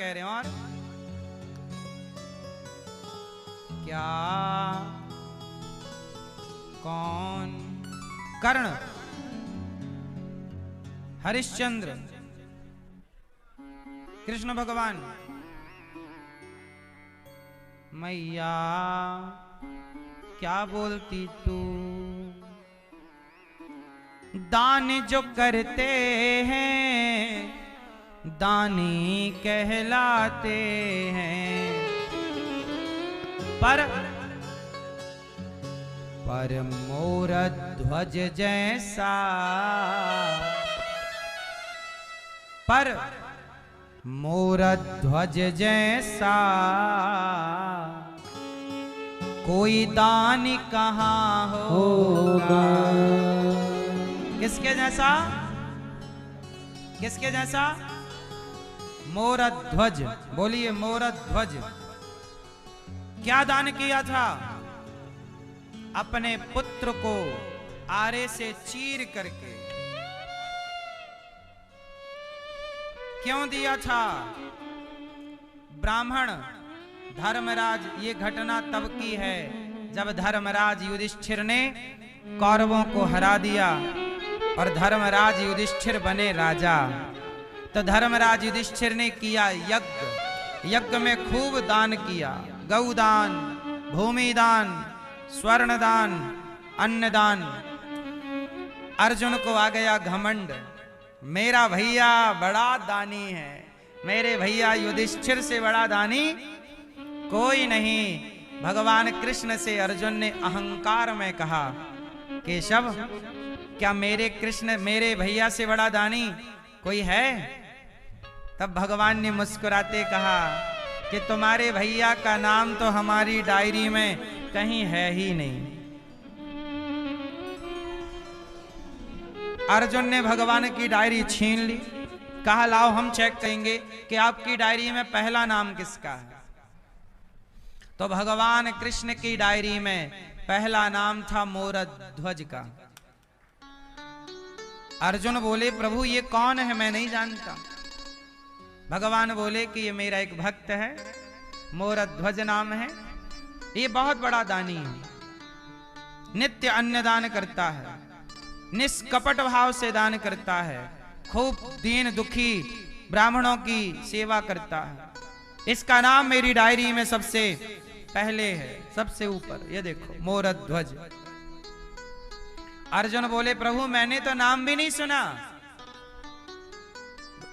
कह रहे हो। और क्या? कौन? कर्ण, हरिश्चंद्र, कृष्ण भगवान। मैया क्या बोलती तू? दान जो करते हैं दानी कहलाते हैं, पर मोर ध्वज जैसा, पर मोर ध्वज जैसा कोई दान कहाँ होगा। किसके जैसा? किसके जैसा? मोर ध्वज। बोलिए मोर ध्वज। क्या दान किया था? अपने पुत्र को आरे से चीर करके। क्यों दिया था? ब्राह्मण धर्मराज, ये घटना तब की है जब धर्मराज युधिष्ठिर ने कौरवों को हरा दिया और धर्मराज युधिष्ठिर बने राजा। तो धर्मराज युधिष्ठिर ने किया यज्ञ। यज्ञ में खूब दान किया, गौदान, भूमिदान, स्वर्णदान, अन्नदान। अर्जुन को आ गया घमंड, मेरा भैया बड़ा दानी है, मेरे भैया युधिष्ठिर से बड़ा दानी कोई नहीं। भगवान कृष्ण से अर्जुन ने अहंकार में कहा, केशव क्या मेरे कृष्ण, मेरे भैया से बड़ा दानी कोई है? तब भगवान ने मुस्कुराते कहा कि तुम्हारे भैया का नाम तो हमारी डायरी में कहीं है ही नहीं। अर्जुन ने भगवान की डायरी छीन ली, कहा लाओ हम चेक करेंगे कि आपकी डायरी में पहला नाम किसका है। तो भगवान कृष्ण की डायरी में पहला नाम था मोरध्वज का। अर्जुन बोले प्रभु ये कौन है, मैं नहीं जानता। भगवान बोले कि ये मेरा एक भक्त है, मोरध्वज नाम है, ये बहुत बड़ा दानी है, नित्य अन्नदान करता है, निष्कपट भाव से दान करता है, खूब दीन दुखी ब्राह्मणों की सेवा करता है। इसका नाम मेरी डायरी में सबसे पहले है, सबसे ऊपर, ये देखो मोरध्वज। अर्जुन बोले प्रभु मैंने तो नाम भी नहीं सुना।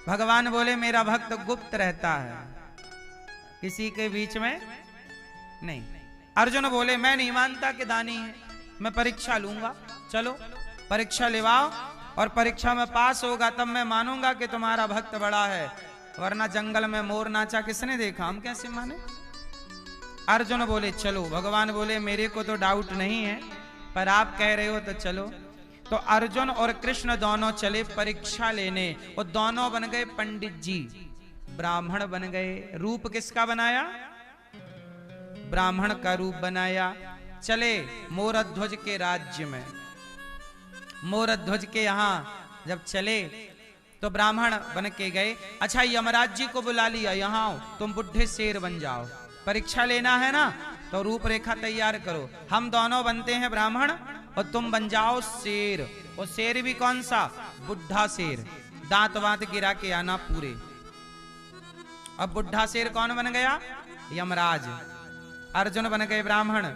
भगवान बोले मेरा भक्त गुप्त रहता है, किसी के बीच में नहीं। अर्जुन बोले मैं नहीं मानता कि दानी है, मैं परीक्षा लूंगा, चलो परीक्षा लेवाओ और परीक्षा में पास होगा तब मैं मानूंगा कि तुम्हारा भक्त बड़ा है, वरना जंगल में मोर नाचा किसने देखा, हम कैसे माने। अर्जुन बोले चलो। भगवान बोले मेरे को तो डाउट नहीं है, पर आप कह रहे हो तो चलो। तो अर्जुन और कृष्ण दोनों चले परीक्षा लेने, और दोनों बन गए पंडित जी, ब्राह्मण बन गए। रूप किसका बनाया? ब्राह्मण का रूप बनाया। चले मोरध्वज के राज्य में। मोरध्वज के यहां जब चले तो ब्राह्मण बन के गए। अच्छा यमराज जी को बुला लिया, यहां आओ, तुम बुढ़े शेर बन जाओ, परीक्षा लेना है ना, तो रूपरेखा तैयार करो। हम दोनों बनते हैं ब्राह्मण और तुम बन जाओ शेर। और शेर भी कौन सा? बुढ़ा शेर, दांत वांत गिरा के आना पूरे। अब बुढ़ा शेर कौन बन गया? यमराज। अर्जुन बन गए ब्राह्मण,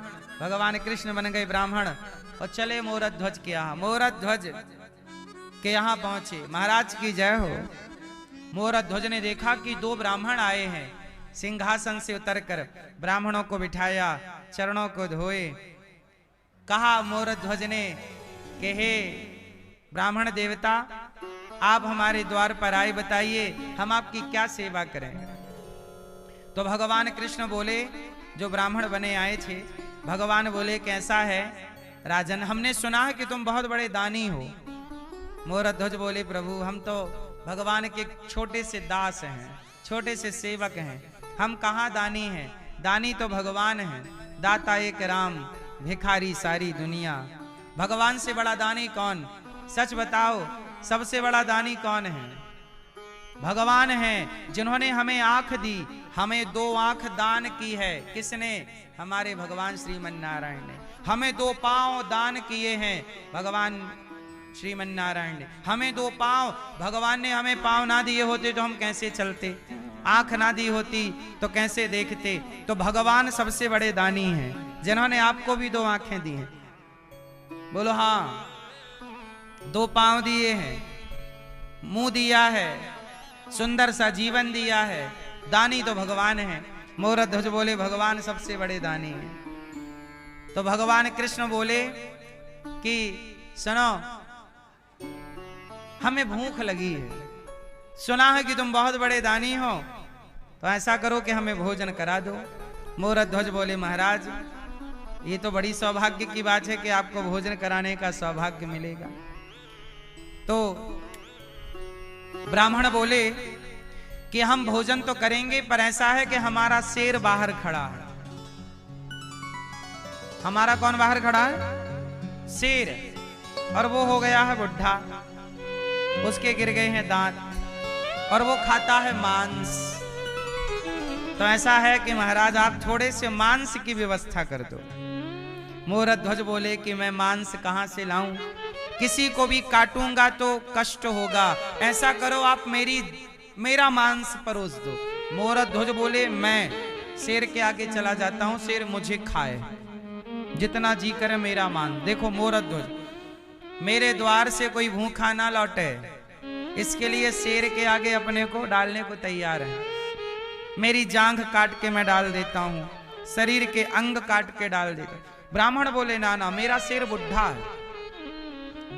भगवान कृष्ण बन गए ब्राह्मण और चले मोरध्वज के यहाँ। मोरध्वज के यहाँ पहुंचे। महाराज की जय हो। मोरध्वज ने देखा कि दो ब्राह्मण आए हैं, सिंहासन से उतरकर ब्राह्मणों को बिठाया, चरणों को धोए। कहा मोरध्वज ने कि हे ब्राह्मण देवता, आप हमारे द्वार पर आए, बताइए हम आपकी क्या सेवा करें। तो भगवान कृष्ण बोले, जो ब्राह्मण बने आए थे, भगवान बोले कैसा है राजन, हमने सुना है कि तुम बहुत बड़े दानी हो। मोरध्वज बोले प्रभु हम तो भगवान के छोटे से दास हैं, छोटे से सेवक हैं, हम कहाँ दानी हैं, दानी तो भगवान हैं, दाता एक राम, भिखारी सारी दुनिया। भगवान से बड़ा दानी कौन? सच बताओ, सबसे बड़ा दानी कौन है? भगवान हैं जिन्होंने हमें आंख दी, हमें 2 आंख दान की है। किसने? हमारे भगवान श्रीमन नारायण ने। हमें 2 पांव दान किए हैं भगवान श्रीमन नारायण ने। हमें 2 पांव, भगवान ने हमें पांव ना दिए होते तो हम कैसे चलते, आंख ना दी होती तो कैसे देखते। तो भगवान सबसे बड़े दानी हैं जिन्होंने आपको भी 2 आंखें दी हैं। बोलो हाँ, 2 पांव दिए हैं, मुंह दिया है, सुंदर सा जीवन दिया है। दानी तो भगवान है। मोरध्वज बोले भगवान सबसे बड़े दानी हैं। तो भगवान कृष्ण बोले कि सुनो, हमें भूख लगी है, सुना है कि तुम बहुत बड़े दानी हो, तो ऐसा करो कि हमें भोजन करा दो। मोरध्वज बोले महाराज, ये तो बड़ी सौभाग्य की बात है कि आपको भोजन कराने का सौभाग्य मिलेगा। तो ब्राह्मण बोले कि हम भोजन तो करेंगे, पर ऐसा है कि हमारा शेर बाहर खड़ा है। हमारा कौन बाहर खड़ा है? शेर। और वो हो गया है बुढ़ा, उसके गिर गए हैं दांत, और वो खाता है मांस। तो ऐसा है कि महाराज आप थोड़े से मांस की व्यवस्था कर दो। मोरध्वज बोले कि मैं मांस कहां से लाऊं, किसी को भी काटूंगा तो कष्ट होगा, ऐसा करो आप मेरा मांस परोस दो। मोरध्वज बोले मैं शेर के आगे चला जाता हूं, शेर मुझे खाए, जितना जी करे मेरा मांस। देखो मोरध्वज, मेरे द्वार से कोई भूखा ना लौटे, इसके लिए शेर के आगे अपने को डालने को तैयार है। मेरी जांघ काट के मैं डाल देता हूं, शरीर के अंग काट के डाल देता हूं। ब्राह्मण बोले ना ना, मेरा शेर बुढ़ा है,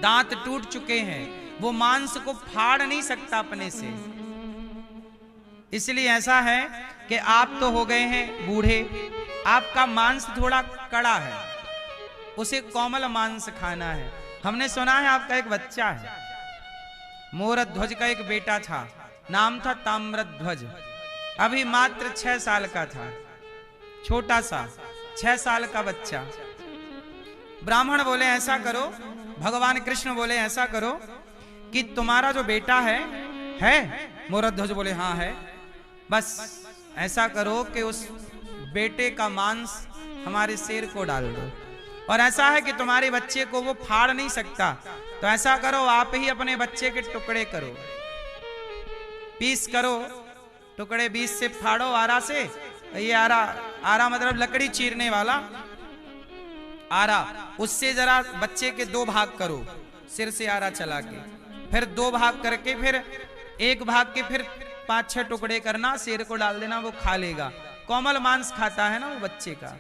दांत टूट चुके हैं, वो मांस को फाड़ नहीं सकता अपने से। इसलिए ऐसा है कि आप तो हो गए हैं बूढ़े, आपका मांस थोड़ा कड़ा है, उसे कोमल मांस खाना है। हमने सुना है आपका एक बच्चा है। मोरध्वज का एक बेटा था, नाम था ताम्रध्वज, अभी मात्र 6 साल का था, छोटा सा 6 साल का बच्चा। ब्राह्मण बोले ऐसा करो, भगवान कृष्ण बोले ऐसा करो कि तुम्हारा जो बेटा है? मोरध्वज बोले हाँ है। बस ऐसा करो कि उस बेटे का मांस हमारे शेर को डाल दो, और ऐसा है कि तुम्हारे बच्चे को वो फाड़ नहीं सकता, तो ऐसा करो आप ही अपने बच्चे के टुकड़े करो, पीस करो, टुकड़े 20 से फाड़ो आरा से। ये आरा मतलब लकड़ी चीरने वाला आरा, उससे जरा बच्चे के 2 भाग करो, सिर से आरा चला के, फिर 2 भाग करके, फिर 1 भाग के फिर 5-6 टुकड़े करना, शेर को डाल देना, वो खा लेगा। कोमल मांस खाता है ना वो बच्चे का,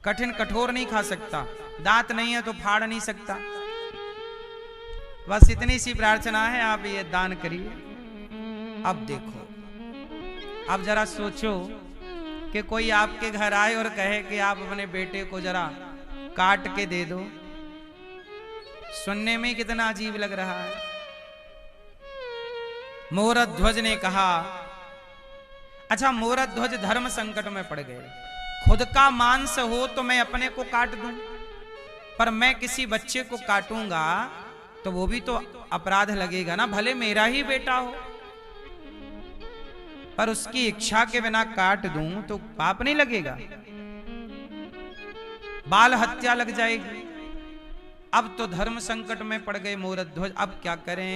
कठिन कठोर नहीं खा सकता, दांत नहीं है तो फाड़ नहीं सकता। बस इतनी सी प्रार्थना है, आप ये दान करिए। अब देखो, अब जरा सोचो कि कोई आपके घर आए और कहे कि आप अपने बेटे को जरा काट के दे दो, सुनने में कितना अजीब लग रहा है। मोरध्वज ने कहा, अच्छा मोरध्वज धर्म संकट में पड़ गए, खुद का मांस हो तो मैं अपने को काट दूं, पर मैं किसी बच्चे को काटूंगा तो वो भी तो अपराध लगेगा ना, भले मेरा ही बेटा हो, पर उसकी इच्छा के बिना काट दूं तो पाप नहीं लगेगा, बाल हत्या लग जाएगी। अब तो धर्म संकट में पड़ गए मोरध्वज, अब क्या करें।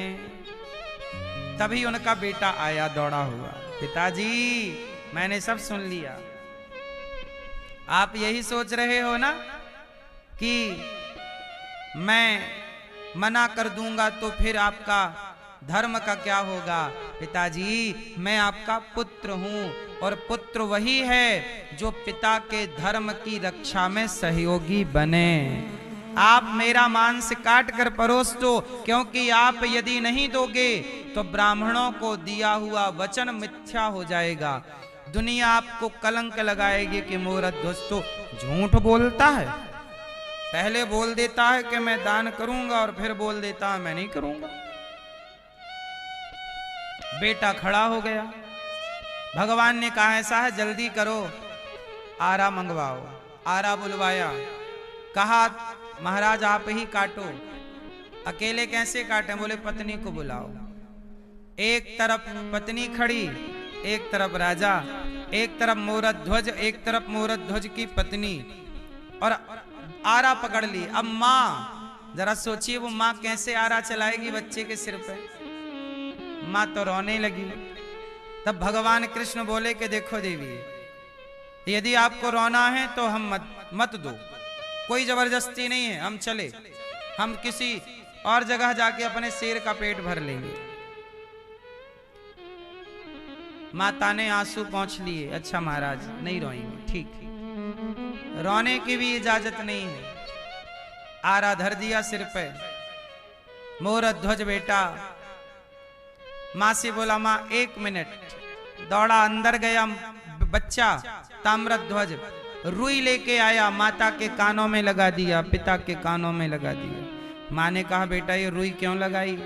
तभी उनका बेटा आया दौड़ा हुआ, पिताजी मैंने सब सुन लिया, आप यही सोच रहे हो ना कि मैं मना कर दूंगा तो फिर आपका धर्म का क्या होगा। पिताजी मैं आपका पुत्र हूं, और पुत्र वही है जो पिता के धर्म की रक्षा में सहयोगी बने। आप मेरा मांस काट कर परोस दो, क्योंकि आप यदि नहीं दोगे तो ब्राह्मणों को दिया हुआ वचन मिथ्या हो जाएगा, दुनिया आपको कलंक लगाएगी कि मोरध्वज तो झूठ बोलता है, पहले बोल देता है कि मैं दान करूंगा और फिर बोल देता है मैं नहीं करूंगा। बेटा खड़ा हो गया, भगवान ने कहा ऐसा है जल्दी करो, आरा मंगवाओ। आरा बुलवाया, कहा महाराज आप ही काटो। अकेले कैसे काटें? बोले पत्नी को बुलाओ। एक तरफ पत्नी खड़ी, एक तरफ राजा, एक तरफ मोरध्वज, एक तरफ मोरध्वज की पत्नी, और आरा पकड़ ली। अब माँ, जरा सोचिए वो माँ कैसे आरा चलाएगी बच्चे के सिर पे। माँ तो रोने लगी। तब भगवान कृष्ण बोले कि देखो देवी, यदि आपको रोना है तो हम मत दो, कोई जबरदस्ती नहीं है, हम चले, हम किसी और जगह जाके अपने शेर का पेट भर लेंगे। माता ने आंसू पोंछ लिए, अच्छा महाराज नहीं रोएंगे, ठीक, रोने की भी इजाजत नहीं है। आरा धर दिया सिर पे। मोरध्वज बेटा माँ से बोला, माँ 1 मिनट। दौड़ा, अंदर गया बच्चा ताम्रध्वज, रुई लेके आया, माता के कानों में लगा दिया, पिता के कानों में लगा दिया। माँ ने कहा, बेटा ये रुई क्यों लगाई?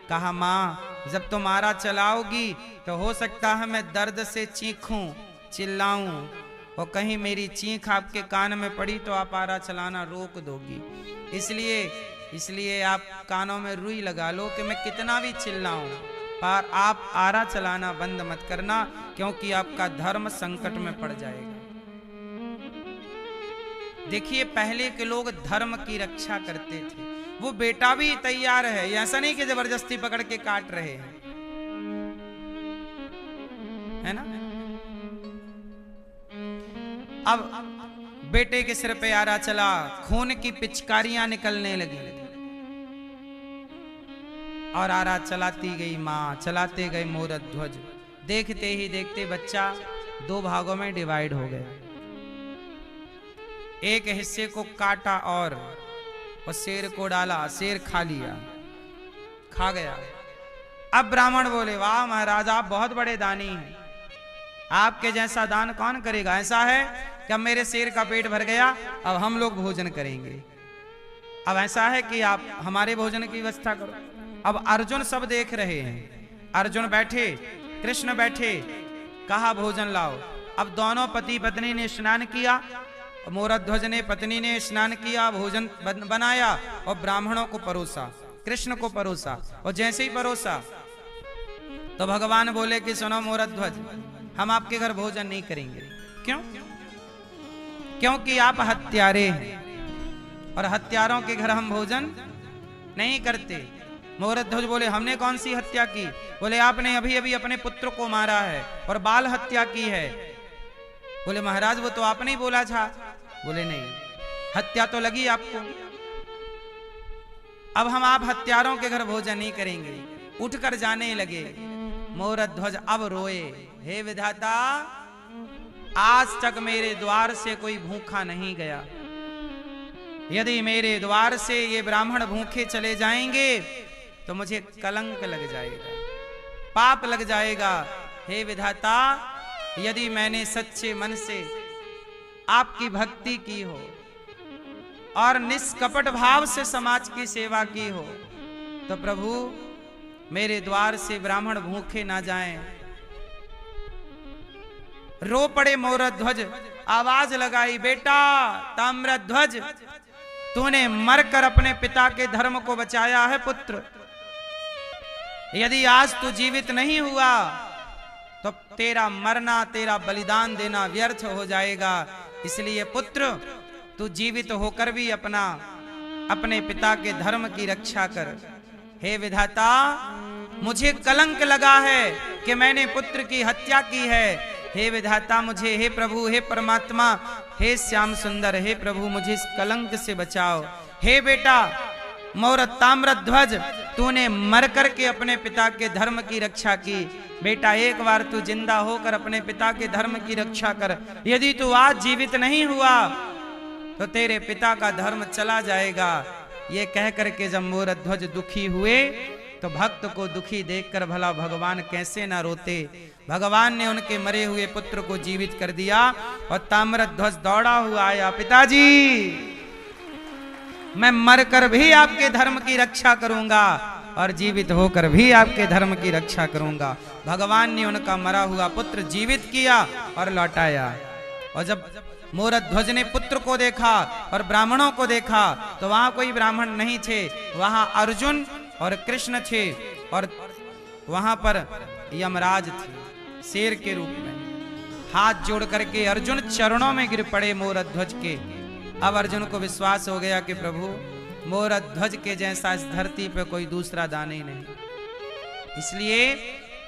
कहा, माँ जब तुम आरा चलाओगी तो हो सकता है मैं दर्द से चीखूं, चिल्लाऊं, और कहीं मेरी चीख आपके कान में पड़ी तो आप आरा चलाना रोक दोगी, इसलिए आप कानों में रुई लगा लो कि मैं कितना भी चिल्लाऊं, पर आप आरा चलाना बंद मत करना, क्योंकि आपका धर्म संकट में पड़ जाएगा। देखिए पहले के लोग धर्म की रक्षा करते थे। वो बेटा भी तैयार है, ऐसा नहीं कि जबरदस्ती पकड़ के काट रहे हैं, है ना। अब बेटे के सिर पे आरा चला, खून की पिचकारियां निकलने लगी, और आरा चलाती गई मां, चलाते गए मोरध्वज। देखते ही देखते बच्चा 2 भागों में डिवाइड हो गया। एक हिस्से को काटा और शेर को डाला, शेर खा लिया, खा गया। अब ब्राह्मण बोले, वाह महाराज आप बहुत बड़े दानी हैं, आपके जैसा दान कौन करेगा। ऐसा है कि अब मेरे शेर का पेट भर गया, अब हम लोग भोजन करेंगे। अब ऐसा है कि आप हमारे भोजन की व्यवस्था करो। अब अर्जुन सब देख रहे हैं, अर्जुन बैठे, कृष्ण बैठे, कहा भोजन लाओ। अब दोनों पति पत्नी ने स्नान किया, मोरध्वज ने पत्नी ने स्नान किया, भोजन बनाया और ब्राह्मणों को परोसा, कृष्ण को परोसा। और जैसे ही परोसा तो भगवान बोले कि सुनो मोरध्वज, हम आपके घर भोजन नहीं करेंगे। क्यों? क्योंकि आप हत्यारे हैं, और हत्यारों के घर हम भोजन नहीं करते। मोरध्वज बोले, हमने कौन सी हत्या की? बोले, आपने अभी अभी अपने पुत्र को मारा है और बाल हत्या की है। बोले, महाराज वो तो आपने ही बोला था। बोले, नहीं, हत्या तो लगी आपको। अब हम आप हत्यारों के घर भोजन नहीं करेंगे। उठकर जाने लगे। मोरध्वज अब रोए, हे विधाता, आज तक मेरे द्वार से कोई भूखा नहीं गया, यदि मेरे द्वार से ये ब्राह्मण भूखे चले जाएंगे तो मुझे कलंक लग जाएगा, पाप लग जाएगा। हे विधाता, यदि मैंने सच्चे मन से आपकी भक्ति की हो और निष्कपट भाव से समाज की सेवा की हो तो प्रभु मेरे द्वार से ब्राह्मण भूखे ना जाएं। रो पड़े मोरध्वज, आवाज लगाई, बेटा ताम्रध्वज, तूने मरकर अपने पिता के धर्म को बचाया है पुत्र। यदि आज तू जीवित नहीं हुआ तो तेरा मरना, तेरा बलिदान देना व्यर्थ हो जाएगा। इसलिए पुत्र, तू जीवित होकर भी अपने पिता के धर्म की रक्षा कर। हे विधाता, मुझे कलंक लगा है कि मैंने पुत्र की हत्या की है। हे विधाता, मुझे, हे प्रभु, हे परमात्मा, हे श्याम सुंदर, हे प्रभु, मुझे इस कलंक से बचाओ। हे बेटा मोर ताम्रध्वज, तूने मर कर के अपने पिता के धर्म की रक्षा की। बेटा एक बार तू जिंदा होकर अपने पिता के धर्म की रक्षा कर। यदि तू आज जीवित नहीं हुआ तो तेरे पिता का धर्म चला जाएगा। ये कह करके जब मोरध्वज दुखी हुए तो भक्त को दुखी देखकर भला भगवान कैसे ना रोते। भगवान ने उनके मरे हुए पुत्र को जीवित कर दिया और ताम्रध्वज दौड़ा हुआ आया, पिताजी मैं मरकर भी आपके धर्म की रक्षा करूंगा और जीवित होकर भी आपके धर्म की रक्षा करूंगा। भगवान ने उनका मरा हुआ पुत्र जीवित किया और लौटाया। और जब मोरध्वज ने पुत्र को देखा और ब्राह्मणों को देखा तो वहां कोई ब्राह्मण नहीं थे, वहां अर्जुन और कृष्ण थे और वहां पर यमराज थे शेर के रूप में। हाथ जोड़ करके अर्जुन चरणों में गिर पड़े मोरध्वज के। अब अर्जुन को विश्वास हो गया कि प्रभु मोरध्वज के जैसा इस धरती पे कोई दूसरा दानी नहीं। इसलिए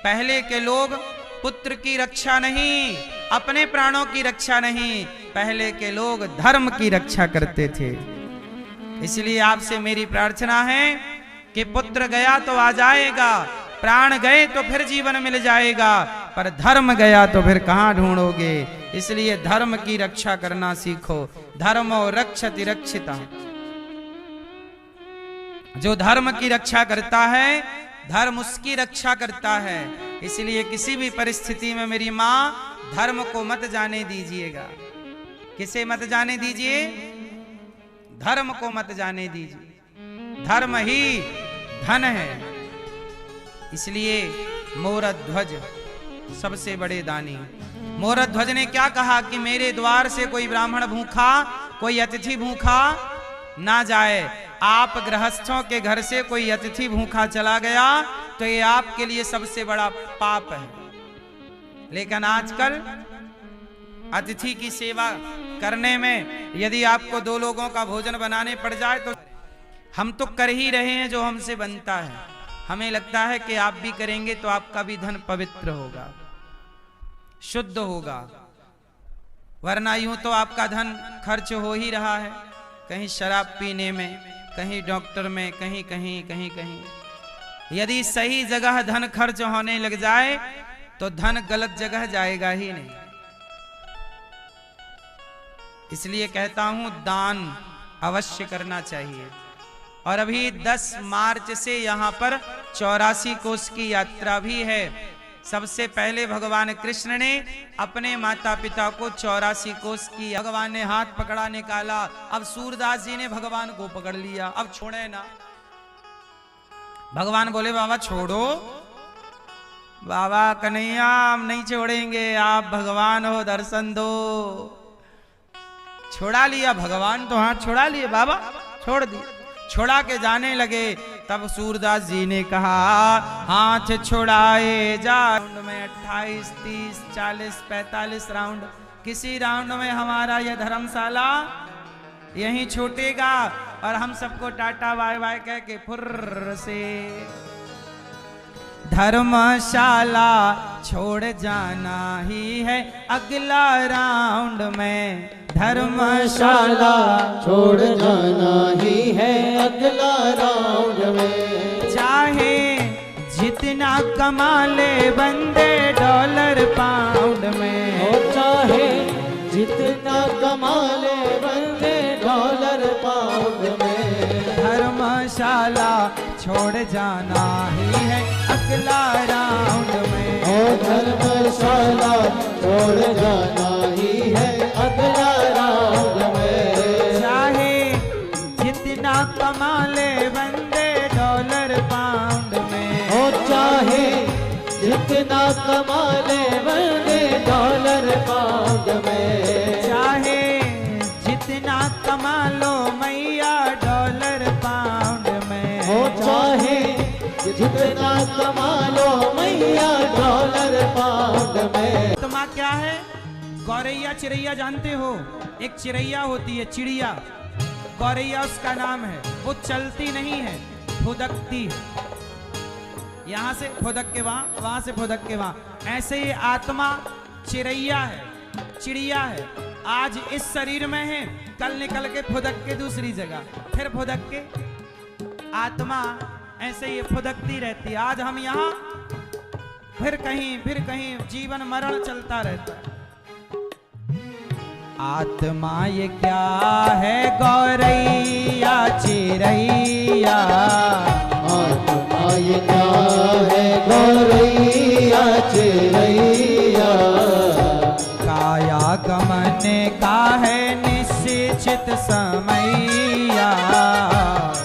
पहले के लोग पुत्र की रक्षा नहीं, अपने प्राणों की रक्षा नहीं, पहले के लोग धर्म की रक्षा करते थे। इसलिए आपसे मेरी प्रार्थना है कि पुत्र गया तो आ जाएगा, प्राण गए तो फिर जीवन मिल जाएगा, पर धर्म गया तो फिर कहां ढूंढोगे। इसलिए धर्म की रक्षा करना सीखो। धर्मो रक्षति रक्षिता। जो धर्म की रक्षा करता है धर्म उसकी रक्षा करता है। इसलिए किसी भी परिस्थिति में मेरी मां धर्म को मत जाने दीजिएगा। किसे मत जाने दीजिए? धर्म को मत जाने दीजिए। धर्म ही धन है। इसलिए मोरध्वज सबसे बड़े दानी। मोरध्वज ने क्या कहा कि मेरे द्वार से कोई ब्राह्मण भूखा, कोई अतिथि भूखा ना जाए। आप गृहस्थों के घर से कोई अतिथि भूखा चला गया तो ये आपके लिए सबसे बड़ा पाप है। लेकिन आजकल अतिथि की सेवा करने में यदि आपको 2 लोगों का भोजन बनाने पड़ जाए तो हम तो कर ही रहे हैं जो हमसे बनता है। हमें लगता है कि आप भी करेंगे तो आपका भी धन पवित्र होगा, शुद्ध होगा। वरना यूं तो आपका धन खर्च हो ही रहा है, कहीं शराब पीने में, कहीं डॉक्टर में, कहीं कहीं कहीं कहीं। यदि सही जगह धन खर्च होने लग जाए तो धन गलत जगह जाएगा ही नहीं। इसलिए कहता हूं दान अवश्य करना चाहिए। और अभी 10 मार्च से यहां पर 84 कोस की यात्रा भी है। सबसे पहले भगवान कृष्ण ने अपने माता पिता को 84 कोस की, भगवान ने हाथ पकड़ा निकाला। अब सूरदास जी ने भगवान को पकड़ लिया, अब छोड़े ना। भगवान बोले बाबा छोड़ो। बाबा कन्हैया हम नहीं छोड़ेंगे, आप भगवान हो, दर्शन दो। छोड़ा लिया भगवान तो, हाथ छोड़ा लिए बाबा, छोड़ दी। छोड़ा के जाने लगे तब सूरदास जी ने कहा हाथ छुड़ाए जा। राउंड में 28, 30, 40, 45 राउंड, किसी राउंड में हमारा यह धर्मशाला यहीं छूटेगा और हम सबको टाटा बाय बाय कह के फुर्र से धर्मशाला छोड़ जाना ही है अगला राउंड में। धर्मशाला छोड़ जाना ही है अगला राउंड में। चाहे जितना कमा ले बंदे डॉलर पाउंड में, हो चाहे जितना कमा ले बंदे डॉलर पाउंड में। धर्मशाला छोड़ जाना ही है अगला राउंड में। हो धर्मशाला छोड़ जाना ही है अगला राउंड में। चाहे जितना कमा ले बंदे डॉलर पाउंड में, हो चाहे जितना कमा ले बंदे डॉलर पाउंड में। चाहे जितना कमा लो मैया डॉलर पाउंड में। हो चाहे जितना कमा लो मैया डॉलर पाउंड में। आत्मा क्या है? गौरैया चिड़ैया जानते हो? एक चिड़ैया होती है चिड़िया, गौरैया उसका नाम है। वो चलती नहीं है, फुदकती है। यहां से फुदक के वहां, वहां से फुदक के वहां। ऐसे ही आत्मा चिड़ैया है, चिड़िया है। आज इस शरीर में है, कल निकल के फुदक के दूसरी जगह, फिर फुदक के। आत्मा ऐसे ही फुदकती रहती है। आज हम यहाँ, फिर कहीं जीवन मरण चलता रहता है। आत्मा ये क्या है गौरैया चिड़ैया। आत्मा ये क्या है गौरैया चिड़ैया। काया गमन का है निश्चित समैया।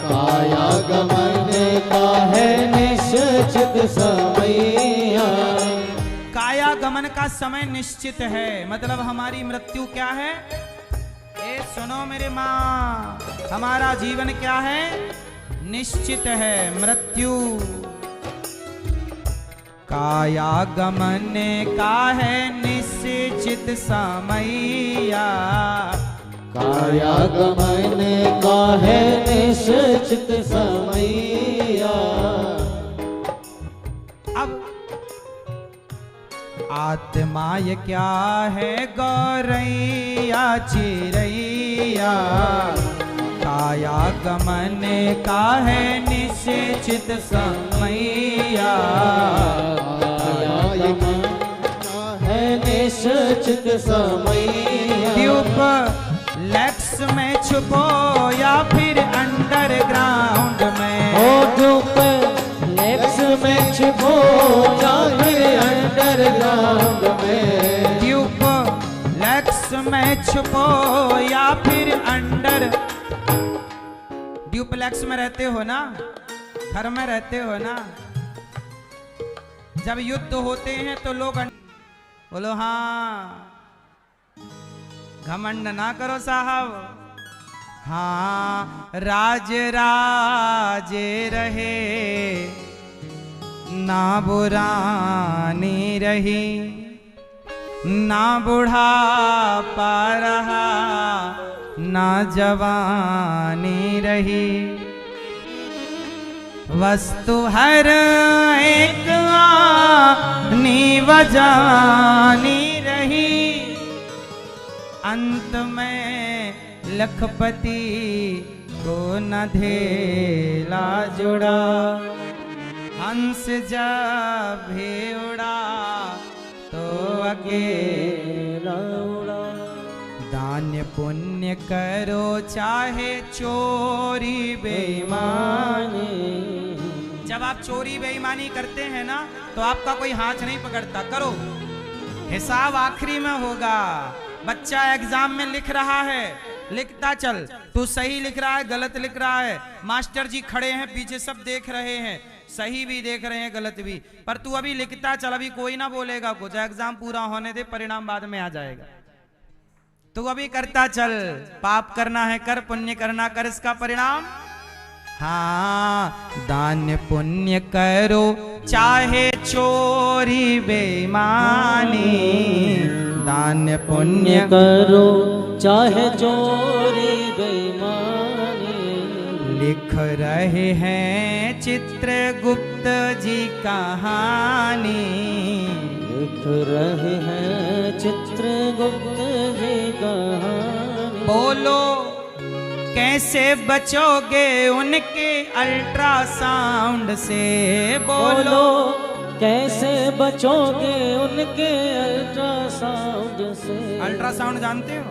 काया गमन का है निश्चित समैया। काया गमन का समय निश्चित है, मतलब हमारी मृत्यु क्या है? ए सुनो मेरे माँ, हमारा जीवन क्या है? निश्चित है, मृत्यु। कायागमन का है निश्चित समैया। कायागमन का है निश्चित समैया। अब आत्मा ये क्या है गौरैया चिरैया। कायागमन का है निश्चित समैया। कायागमन का है निश्चित समैया। ट्यूब लेक्स में छुपो या फिर अंडरग्राउंड में। ओ ट्यूब लेक्स में छुपो या फिर अंडरग्राउंड में। ट्यूब लेक्स में छुपो या फिर अंडर। ड्यूप्लेक्स में रहते हो ना, घर में रहते हो ना, जब युद्ध होते हैं तो लोग बोलो हाँ, घमंड ना करो साहब। हाँ, राज राजे रहे ना बुरानी रही, ना बुढ़ापा रहा ना जवानी रही। वस्तु हर एक आनी वजानी रही। अंत में लखपति को न धेला जुड़ा। हंस जब भी उड़ा तो अकेला उड़ा। दान पुण्य करो चाहे चोरी बेईमानी। जब आप चोरी बेईमानी करते हैं ना तो आपका कोई हाथ नहीं पकड़ता। करो, हिसाब आखिरी में होगा। बच्चा एग्जाम में लिख रहा है, लिखता चल, तू सही लिख रहा है गलत लिख रहा है। मास्टर जी खड़े हैं पीछे, सब देख रहे हैं, सही भी देख रहे हैं गलत भी, पर तू अभी लिखता चल, अभी कोई ना बोलेगा कुछ। एग्जाम पूरा होने दे, परिणाम बाद में आ जाएगा। तू अभी करता चल, पाप करना है कर, पुण्य करना कर, इसका परिणाम। हाँ, दान पुण्य करो चाहे चोरी बेईमानी। दान पुण्य करो चाहे चोरी बेईमानी। लिख रहे हैं चित्रगुप्त जी कहानी। लिख रहे हैं चित्रगुप्त जी कहानी। बोलो कैसे बचोगे उनके अल्ट्रासाउंड से। बोलो कैसे बचोगे उनके अल्ट्रासाउंड से। अल्ट्रासाउंड जानते हो,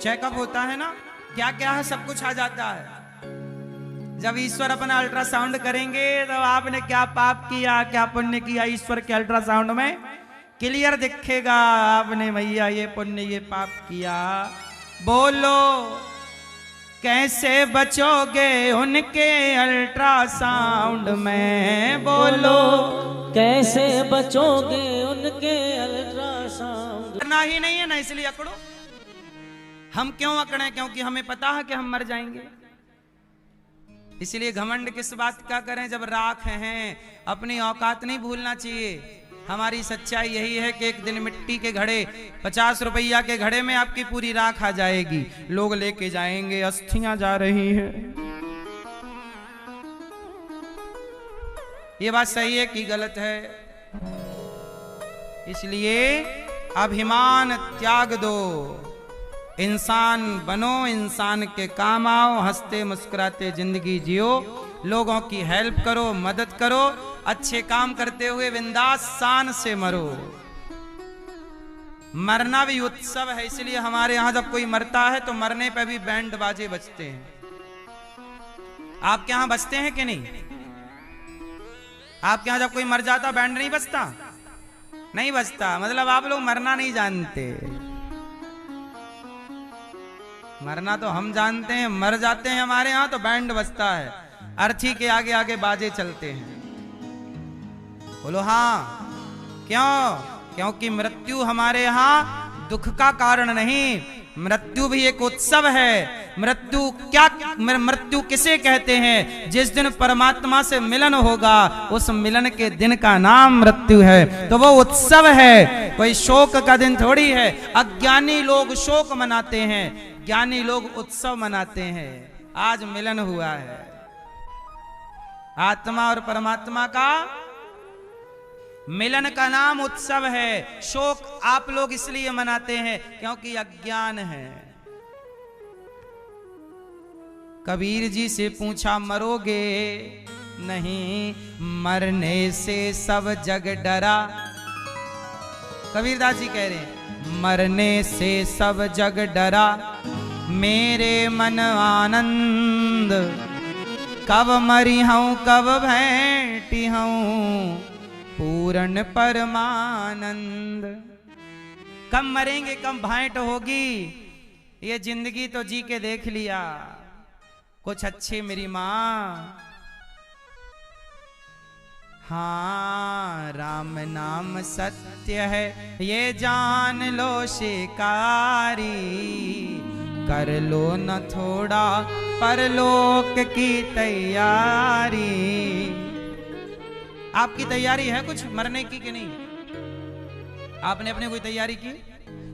चेकअप होता है ना, क्या क्या है सब कुछ आ जाता है। जब ईश्वर अपना अल्ट्रासाउंड करेंगे तो आपने क्या पाप किया क्या पुण्य किया, ईश्वर के अल्ट्रासाउंड में क्लियर दिखेगा। आपने भैया ये पुण्य ये पाप किया। बोलो कैसे बचोगे उनके अल्ट्रासाउंड में। बोलो कैसे बचोगे उनके अल्ट्रासाउंड। करना ही नहीं है ना, इसलिए अकड़ो। हम क्यों अकड़े, क्योंकि हमें पता है कि हम मर जाएंगे। इसलिए घमंड किस बात का करें जब राख हैं। अपनी औकात नहीं भूलना चाहिए। हमारी सच्चाई यही है कि एक दिन मिट्टी के घड़े 50 रुपया के घड़े में आपकी पूरी राख आ जाएगी। लोग लेके जाएंगे, अस्थियां जा रही हैं। ये बात सही है कि गलत है। इसलिए अभिमान त्याग दो, इंसान बनो, इंसान के काम आओ, हंसते मुस्कुराते जिंदगी जियो, लोगों की हेल्प करो, मदद करो, अच्छे काम करते हुए बिंदास शान से मरो। मरना भी उत्सव है, इसलिए हमारे यहां जब कोई मरता है तो मरने पे भी बैंड बाजे बजते हैं। आपके यहां बजते हैं कि नहीं? आपके यहां जब कोई मर जाता बैंड नहीं बजता? नहीं बजता, मतलब आप लोग मरना नहीं जानते। मरना तो हम जानते हैं, मर जाते हैं हमारे यहां तो बैंड बजता है, अर्थी के आगे आगे बाजे चलते हैं। बोलो हाँ, क्यों? क्योंकि मृत्यु हमारे यहां दुख का कारण नहीं, मृत्यु भी एक उत्सव है। मृत्यु क्या, मृत्यु किसे कहते हैं? जिस दिन परमात्मा से मिलन होगा उस मिलन के दिन का नाम मृत्यु है। तो वो उत्सव है, कोई शोक का दिन थोड़ी है। अज्ञानी लोग शोक मनाते हैं, ज्ञानी लोग उत्सव मनाते हैं। आज मिलन हुआ है आत्मा और परमात्मा का, मिलन का नाम उत्सव है। शोक आप लोग इसलिए मनाते हैं क्योंकि अज्ञान है। कबीर जी से पूछा मरोगे नहीं, मरने से सब जग डरा। कबीरदास जी कह रहे हैं मरने से सब जग डरा, मेरे मन आनंद, कब मरी हूं कब भेंटी हूं पूर्ण परमानंद। कब मरेंगे कब भेंट होगी, ये जिंदगी तो जी के देख लिया। कुछ अच्छे मेरी माँ, हाँ राम नाम सत्य है ये जान लो शिकारी, कर लो न थोड़ा परलोक की तैयारी। आपकी तैयारी है कुछ मरने की कि नहीं? आपने अपने कोई तैयारी की?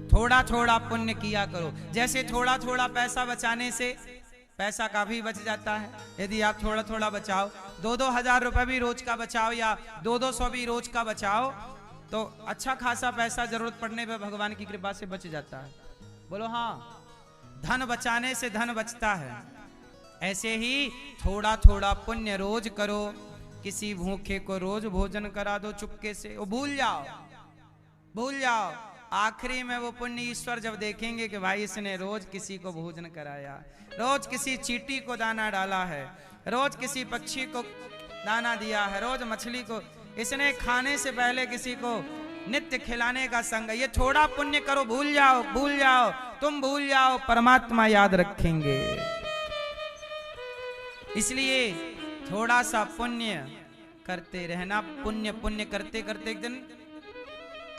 थोड़ा थोड़ा पुण्य किया करो। जैसे थोड़ा थोड़ा पैसा बचाने से पैसा काफी बच जाता है। यदि आप थोड़ा थोड़ा बचाओ, 2-2 हजार रुपए भी रोज का बचाओ या 200 भी रोज का बचाओ, तो अच्छा खासा पैसा जरूरत पड़ने पे भगवान की कृपा से बच जाता है। बोलो हाँ, धन बचाने से धन बचता है। ऐसे ही थोड़ा थोड़ा पुण्य रोज करो। किसी भूखे को रोज भोजन करा दो चुपके से, वो भूल जाओ। आखिरी में वो पुण्य ईश्वर जब देखेंगे कि भाई इसने रोज किसी को भोजन कराया, रोज किसी चींटी को दाना डाला है, रोज किसी पक्षी को दाना दिया है, रोज मछली को, इसने खाने से पहले किसी को नित्य खिलाने का संग। ये थोड़ा पुण्य करो, भूल जाओ, तुम भूल जाओ, परमात्मा याद रखेंगे। इसलिए थोड़ा सा पुण्य करते रहना। पुण्य करते करते एक दिन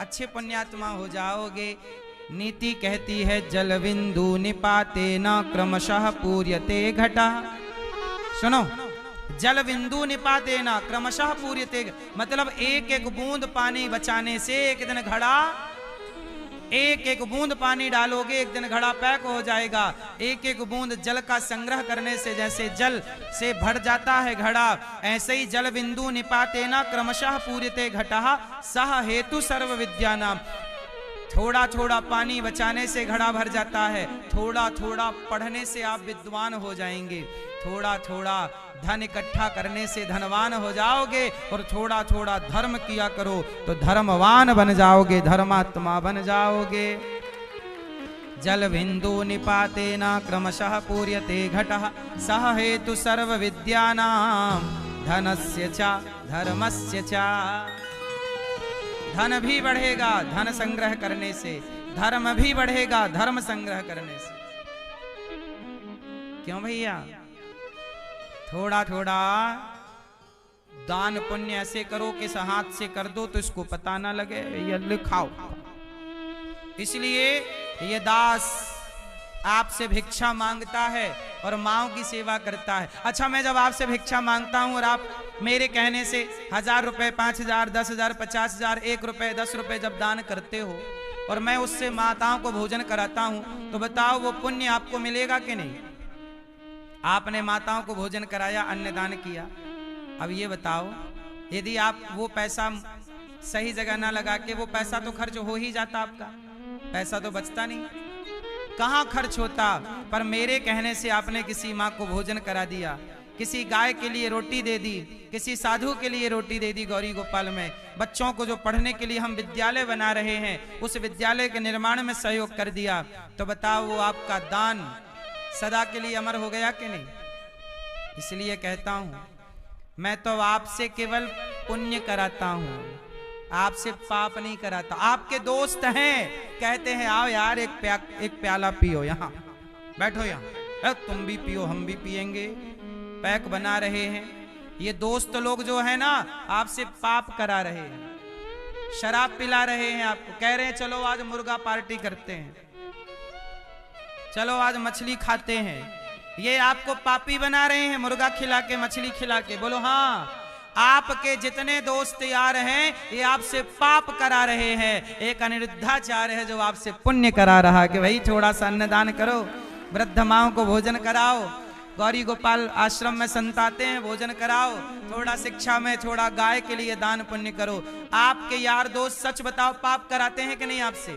अच्छे पुण्यात्मा हो जाओगे। नीति कहती है जल बिंदु निपाते न क्रमशः पूर्यते घटा। सुनो, जल बिंदु निपाते न क्रमशः पूर्यते, मतलब एक एक बूंद पानी बचाने से एक दिन घड़ा, एक एक बूंद पानी डालोगे एक दिन घड़ा पैक हो जाएगा। एक एक बूंद जल का संग्रह करने से जैसे जल से भर जाता है घड़ा, ऐसे ही जल बिंदु निपाते न क्रमशः पूर्यते घटः सह हेतु सर्व विद्यानाम। थोड़ा थोड़ा पानी बचाने से घड़ा भर जाता है, थोड़ा थोड़ा पढ़ने से आप विद्वान हो जाएंगे, थोड़ा थोड़ा धन इकट्ठा करने से धनवान हो जाओगे, और थोड़ा थोड़ा धर्म किया करो तो धर्मवान बन जाओगे, धर्मात्मा बन जाओगे। जल बिंदु निपाते न क्रमशः पूर्यते घटः सह हेतु सर्व विद्यानाम धनस्य च धर्मस्य च। धन भी बढ़ेगा धन संग्रह करने से, धर्म भी बढ़ेगा धर्म संग्रह करने से। क्यों भैया? थोड़ा थोड़ा दान पुण्य ऐसे करो कि हाथ से कर दो तो इसको पता ना लगे, ये लिखाओ। इसलिए ये दास आपसे भिक्षा मांगता है और माओ की सेवा करता है। अच्छा, मैं जब आपसे भिक्षा मांगता हूं और आप मेरे कहने से 1000 रुपए, 5000, 10,000, 50,000, 1 रुपए, 10 रुपए जब दान करते हो और मैं उससे माताओं को भोजन कराता हूं, तो बताओ वो पुण्य आपको मिलेगा कि नहीं? आपने माताओं को भोजन कराया, अन्नदान किया। अब ये बताओ, यदि आप वो पैसा सही जगह ना लगा के, वो पैसा तो खर्च हो ही जाता, आपका पैसा तो बचता नहीं, कहाँ खर्च होता। पर मेरे कहने से आपने किसी माँ को भोजन करा दिया, किसी गाय के लिए रोटी दे दी, किसी साधु के लिए रोटी दे दी गौरी गोपाल में, बच्चों को जो पढ़ने के लिए हम विद्यालय बना रहे हैं उस विद्यालय के निर्माण में सहयोग कर दिया, तो बताओ वो आपका दान सदा के लिए अमर हो गया कि नहीं? इसलिए कहता हूं, मैं तो आपसे केवल पुण्य कराता हूं, आपसे पाप नहीं कराता। आपके दोस्त हैं, कहते हैं आओ यार एक प्याला पियो, यहाँ बैठो, यहाँ तुम भी पियो हम भी पिएंगे, पैक बना रहे हैं। ये दोस्त लोग जो है ना, आपसे पाप करा रहे हैं, शराब पिला रहे हैं आपको, कह रहे हैं चलो आज मुर्गा पार्टी करते हैं, चलो आज मछली खाते हैं। ये आपको पापी बना रहे हैं, मुर्गा खिला के, मछली खिला के। बोलो हाँ। आपके जितने दोस्त यार हैं ये आपसे पाप करा रहे हैं। एक अनिरुद्धाचार्य है जो आपसे पुण्य करा रहा है कि भाई थोड़ा सा अन्नदान करो, वृद्ध माओं को भोजन कराओ, गौरी गोपाल आश्रम में संताते हैं भोजन कराओ, थोड़ा शिक्षा में, थोड़ा गाय के लिए दान पुण्य करो। आपके यार दोस्त सच बताओ पाप कराते हैं कि नहीं आपसे?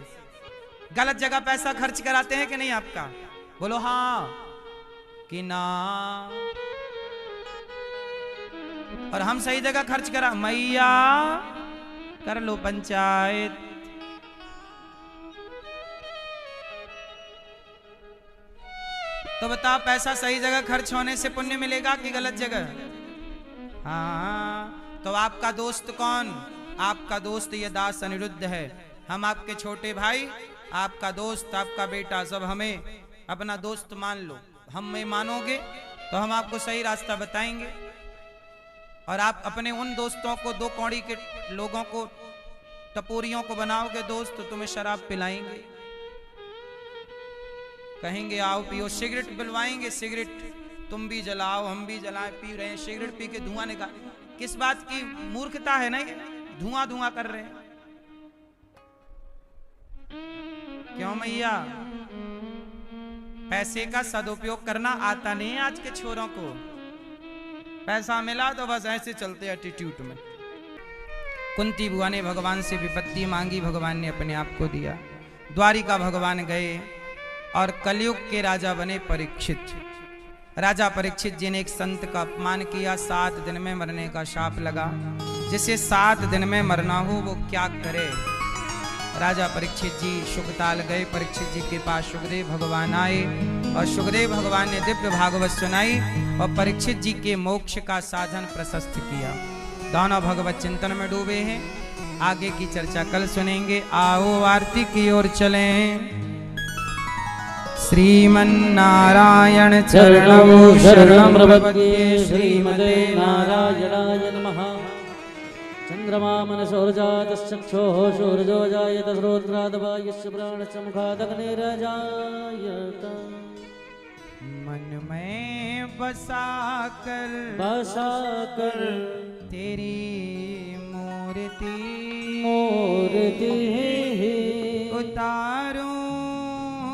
गलत जगह पैसा खर्च कराते हैं कि नहीं आपका? बोलो हाँ कि ना। और हम सही जगह खर्च करा, मैया कर लो पंचायत। तो बताओ पैसा सही जगह खर्च होने से पुण्य मिलेगा कि गलत जगह? हाँ। तो आपका दोस्त कौन? आपका दोस्त ये दास अनिरुद्ध है। हम आपके छोटे भाई, आपका दोस्त, आपका बेटा, सब हमें अपना दोस्त मान लो। हमें मानोगे तो हम आपको सही रास्ता बताएंगे। और आप अपने उन दोस्तों को, दो कौड़ी के लोगों को, टपोरियों को बनाओगे दोस्त तो तुम्हें शराब पिलाएंगे, कहेंगे आओ पियो, सिगरेट पिलवाएंगे, सिगरेट तुम भी जलाओ हम भी जलाएं, पी रहे हैं, सिगरेट पी के धुआं निकाल। किस बात की मूर्खता है ना, ये धुआं धुआं कर रहे हैं। क्यों मैया? पैसे का सदुपयोग करना आता नहीं है आज के छोरों को। पैसा मिला तो बस ऐसे चलते एटीट्यूड में। कुंती बुआ ने भगवान से विपत्ति मांगी, भगवान ने अपने आप को दिया। द्वारिका भगवान गए और कलयुग के राजा बने परीक्षित। राजा परीक्षित जी ने एक संत का अपमान किया, 7 दिन में मरने का शाप लगा। जिसे 7 दिन में मरना हो वो क्या करे? राजा परीक्षित जी शुकताल गए। परीक्षित जी के पास सुखदेव भगवान आए और सुखदेव भगवान ने दिव्य भागवत सुनाई और परीक्षित जी के मोक्ष का साधन प्रशस्त किया। दोनों भगवत चिंतन में डूबे हैं। आगे की चर्चा कल सुनेंगे। आओ आरती की ओर चलें। श्रीमन्नारायण चरणौ शरणं प्रपद्ये। श्रीमते नारायणाय नमः। चंद्रमा मनसोर्जातश्चक्षुः सूर्यो जायत श्रोत्रादवायुस्य प्राणस्य मुखादग्निरजायत। मन में बसाकर तेरी मूर्ति मूर्ति उतार